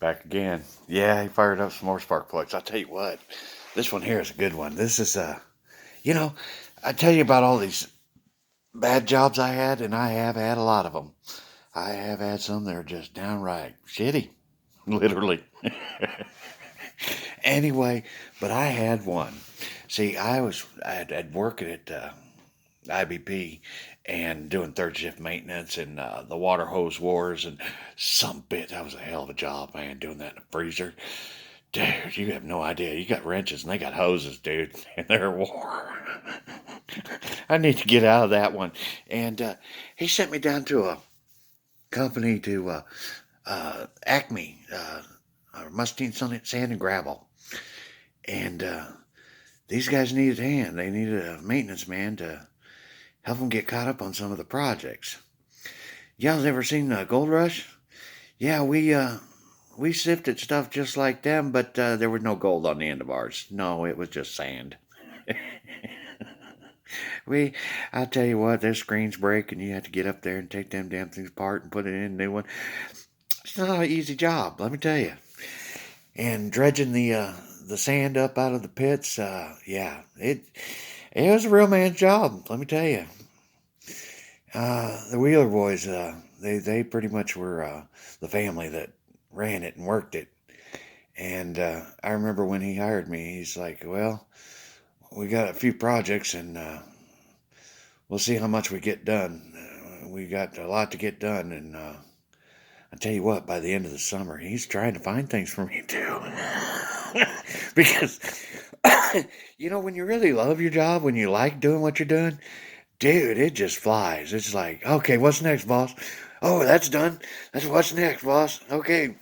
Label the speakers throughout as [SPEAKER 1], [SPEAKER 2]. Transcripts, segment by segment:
[SPEAKER 1] Back again. Yeah, he fired up some more spark plugs. I'll tell you what, this one here is a good one. This is you know, I tell you about all these bad jobs I had, and I have had a lot of them. I have had some that are just downright shitty, literally. Anyway, but I had one. See, I'd working at IBP and doing third shift maintenance and the water hose wars and some bit. That was a hell of a job, man, doing that in a freezer. Dude, you have no idea. You got wrenches and they got hoses, dude, and they're war. I need to get out of that one. And he sent me down to a company to Acme, or Mustine Sand and Gravel. And these guys needed a hand. They needed a maintenance man to help them get caught up on some of the projects. Y'all's ever seen Gold Rush? Yeah, we sifted stuff just like them, but there was no gold on the end of ours. No, it was just sand. I tell you what, their screens break, and you have to get up there and take them damn things apart and put it in a new one. It's not an easy job, let me tell you. And dredging the sand up out of the pits, yeah, it was a real man's job, let me tell you. The Wheeler boys, they pretty much were the family that ran it and worked it. And I remember when he hired me, he's like, "Well, we got a few projects, and we'll see how much we get done. We got a lot to get done, and I tell you what, by the end of the summer, he's trying to find things for me too, because when you really love your job, when you like doing what you're doing, dude, it just flies. It's like, okay, what's next, boss? Oh, that's done. That's what's next, boss. Okay."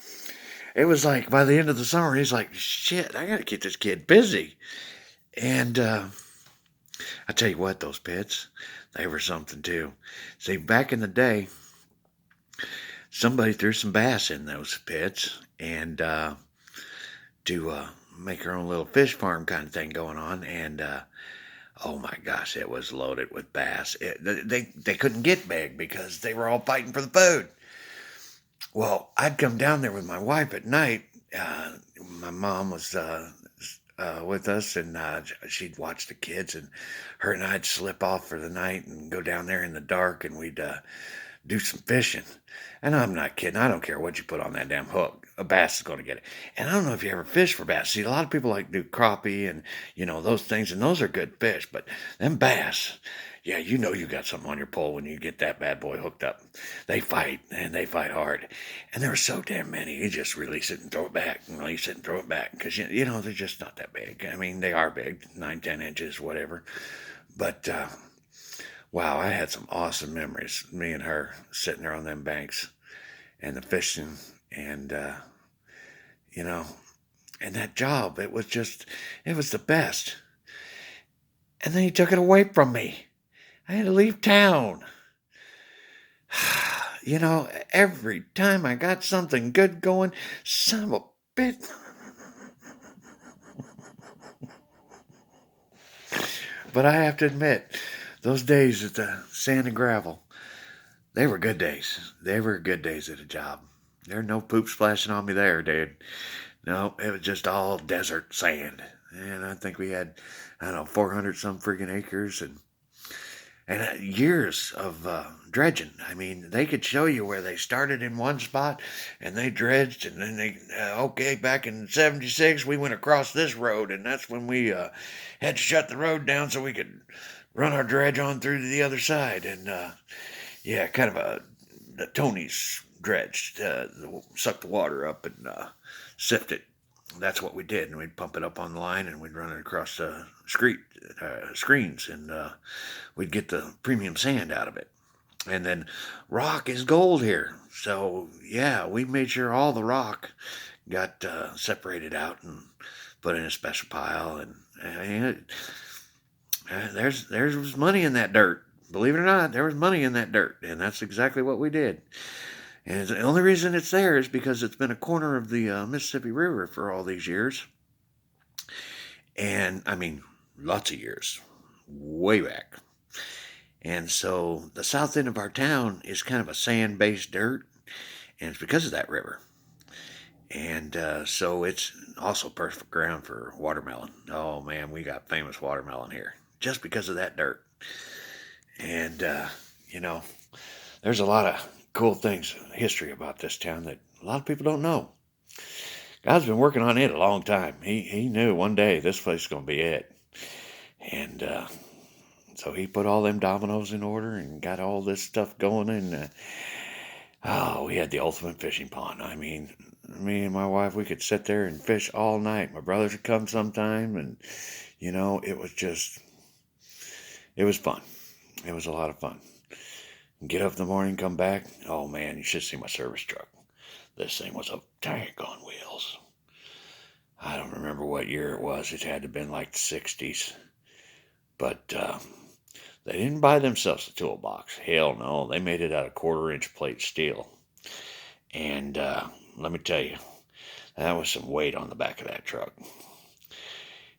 [SPEAKER 1] It was like by the end of the summer, he's like, shit, I got to keep this kid busy. And I tell you what, those pits, they were something too. See, back in the day, somebody threw some bass in those pits and to make her own little fish farm kind of thing going on. And oh my gosh, it was loaded with bass. They couldn't get big because they were all fighting for the food. Well, I'd come down there with my wife at night. My mom was with us, and she'd watch the kids, and her and I'd slip off for the night and go down there in the dark, and we'd do some fishing. And I'm not kidding. I don't care what you put on that damn hook. A bass is going to get it. And I don't know if you ever fish for bass. See, a lot of people like to do crappie and, those things, and those are good fish. But them bass, yeah, you got something on your pole when you get that bad boy hooked up. They fight, and they fight hard. And there are so damn many. You just release it and throw it back, and release it and throw it back. Because, they're just not that big. I mean, they are big, 9, 10 inches, whatever. But, wow, I had some awesome memories. Me and her sitting there on them banks and the fishing and, you know, and that job. It was the best. And then he took it away from me. I had to leave town. Every time I got something good going, son of a bit. But I have to admit, those days at the sand and gravel, they were good days. They were good days at a job. There's no poop splashing on me there, dude. No, it was just all desert sand. And I think we had, I don't know, 400 some friggin' acres and years of dredging. I mean, they could show you where they started in one spot and they dredged, and then okay, back in '76, we went across this road, and that's when we had to shut the road down so we could run our dredge on through to the other side. And yeah, kind of the Tony's dredge, suck the water up and sift it. That's what we did, and we'd pump it up on the line, and we'd run it across the screens, and we'd get the premium sand out of it. And then rock is gold here, so yeah, we made sure all the rock got separated out and put in a special pile. And there was money in that dirt. Believe it or not, there was money in that dirt, and that's exactly what we did. And the only reason it's there is because it's been a corner of the Mississippi River for all these years. And I mean, lots of years, way back. And so the south end of our town is kind of a sand-based dirt, and it's because of that river. And so it's also perfect ground for watermelon. Oh man, we got famous watermelon here just because of that dirt. And you know, there's a lot of cool things, history about this town that a lot of people don't know. God's been working on it a long time. He knew one day this place is gonna be it. And so he put all them dominoes in order and got all this stuff going. And oh, we had the ultimate fishing pond. I mean, me and my wife, we could sit there and fish all night. My brothers would come sometime, and it was just, it was fun. It was a lot of fun. Get up in the morning, come back. Oh man, you should see my service truck. This thing was a tank on wheels. I don't remember what year it was. It had to have been like the 60s. But they didn't buy themselves a toolbox. Hell no. They made it out of 1/4-inch plate steel. And let me tell you, that was some weight on the back of that truck.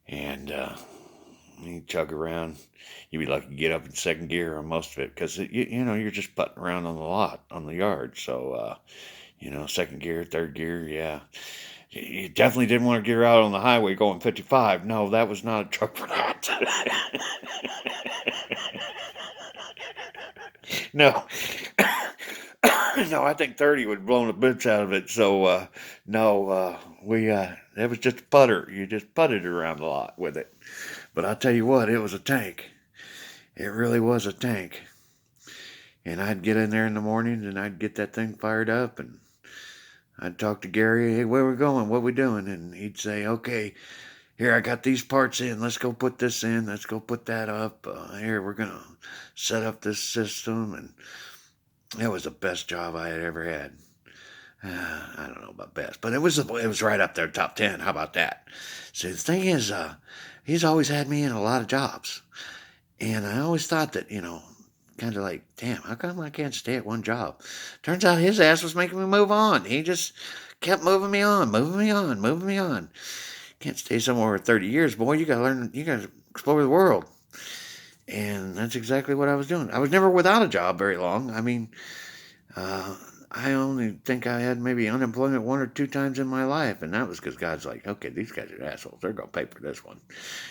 [SPEAKER 1] And you chug around. You'd be lucky to get up in second gear on most of it because, you're just putting around on the lot, on the yard. So, second gear, third gear, yeah. You definitely didn't want to get her out on the highway going 55. No, that was not a truck for that. No. No, I think 30 would have blown the bits out of it. So, no, it was just a putter. You just putted around a lot with it. But I'll tell you what, it was a tank. It really was a tank. And I'd get in there in the morning and I'd get that thing fired up and I'd talk to Gary, hey, where we going? What we doing? And he'd say, okay, here, I got these parts in. Let's go put this in. Let's go put that up. Here, we're going to set up this system. And it was the best job I had ever had. I don't know about best, but it was right up there, top 10. How about that? See, the thing is, he's always had me in a lot of jobs. And I always thought that, kind of like, damn, how come I can't stay at one job? Turns out his ass was making me move on. He just kept moving me on, moving me on, moving me on. Can't stay somewhere for 30 years, boy. You got to learn, you got to explore the world. And that's exactly what I was doing. I was never without a job very long. I mean, I only think I had maybe unemployment 1 or 2 times in my life. And that was because God's like, okay, these guys are assholes. They're going to pay for this one.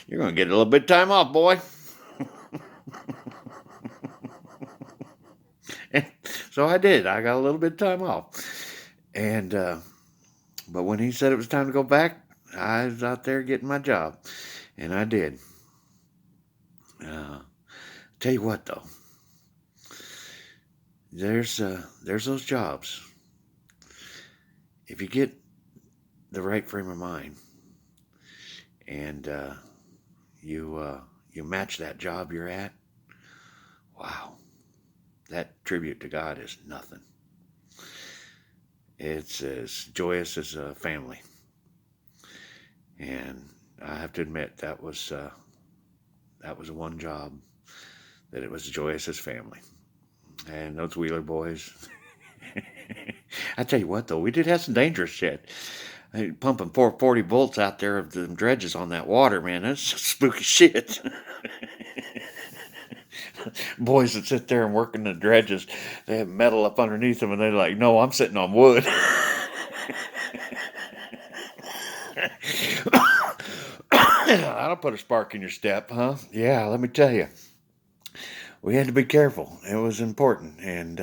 [SPEAKER 1] You're going to get a little bit of time off, boy. And so I did. I got a little bit of time off. And, but when he said it was time to go back, I was out there getting my job. And I did. Tell you what, though. There's those jobs. If you get the right frame of mind and you match that job you're at, wow, that tribute to God is nothing. It's as joyous as a family. And I have to admit that was one job that it was joyous as family. And those Wheeler boys. I tell you what, though, we did have some dangerous shit. Pumping 440 volts out there of the dredges on that water, man. That's spooky shit. Boys that sit there and work in the dredges, they have metal up underneath them, and they're like, no, I'm sitting on wood. That'll put a spark in your step, huh? Yeah, let me tell you. We had to be careful. It was important. And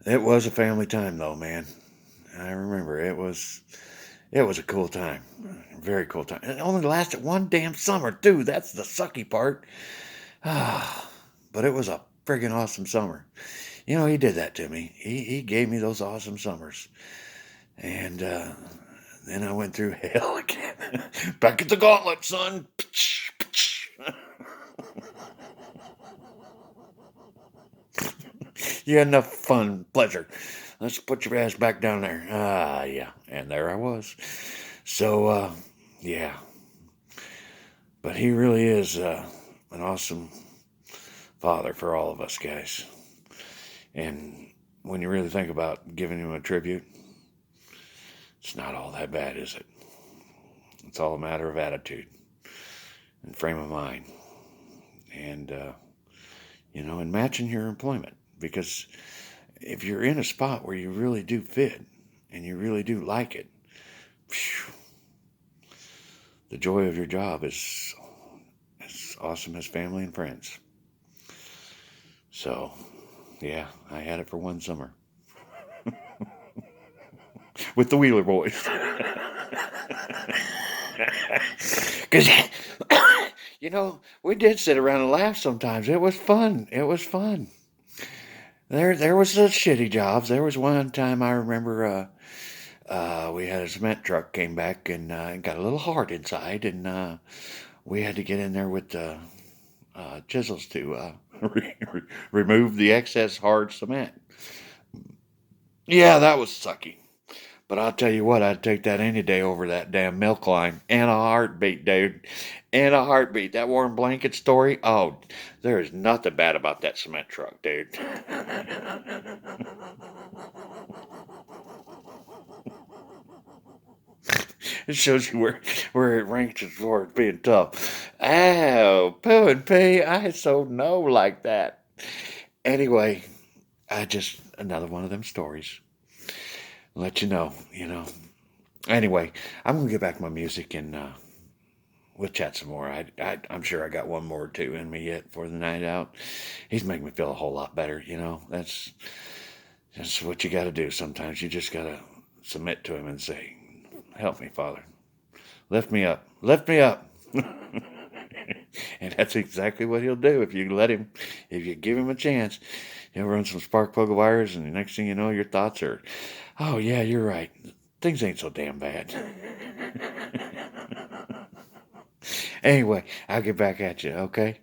[SPEAKER 1] it was a family time, though, man. I remember it was a cool time. Very cool time. It only lasted one damn summer, too. That's the sucky part. But it was a friggin' awesome summer. He did that to me. He gave me those awesome summers. And then I went through hell again. Back at the gauntlet, son. You had enough fun, pleasure. Let's put your ass back down there. Yeah. And there I was. So, yeah. But he really is an awesome father for all of us guys. And when you really think about giving him a tribute, it's not all that bad, is it? It's all a matter of attitude and frame of mind. And, and matching your employment. Because if you're in a spot where you really do fit and you really do like it, phew, the joy of your job is as awesome as family and friends. So, yeah, I had it for one summer with the Wheeler Boys. Because, we did sit around and laugh sometimes. It was fun. It was fun. There was the shitty jobs. There was one time I remember we had a cement truck came back and got a little hard inside, and we had to get in there with chisels to remove the excess hard cement. Yeah, that was sucky. But I'll tell you what, I'd take that any day over that damn milk line. In a heartbeat, dude. In a heartbeat. That warm blanket story, oh, there is nothing bad about that cement truck, dude. It shows you where it ranks as far as being tough. Oh, poo and pee, I so know like that. Anyway, another one of them stories. Let you know. Anyway, I'm gonna get back to my music and we'll chat some more. I'm sure I got one more or two in me yet for the night out. He's making me feel a whole lot better. That's what you got to do. Sometimes you just got to submit to him and say, "Help me, Father. Lift me up. Lift me up." And that's exactly what he'll do if you let him. If you give him a chance, he'll run some spark plug wires, and the next thing you know, your thoughts are, "Oh yeah, you're right. Things ain't so damn bad." Anyway, I'll get back at you, okay?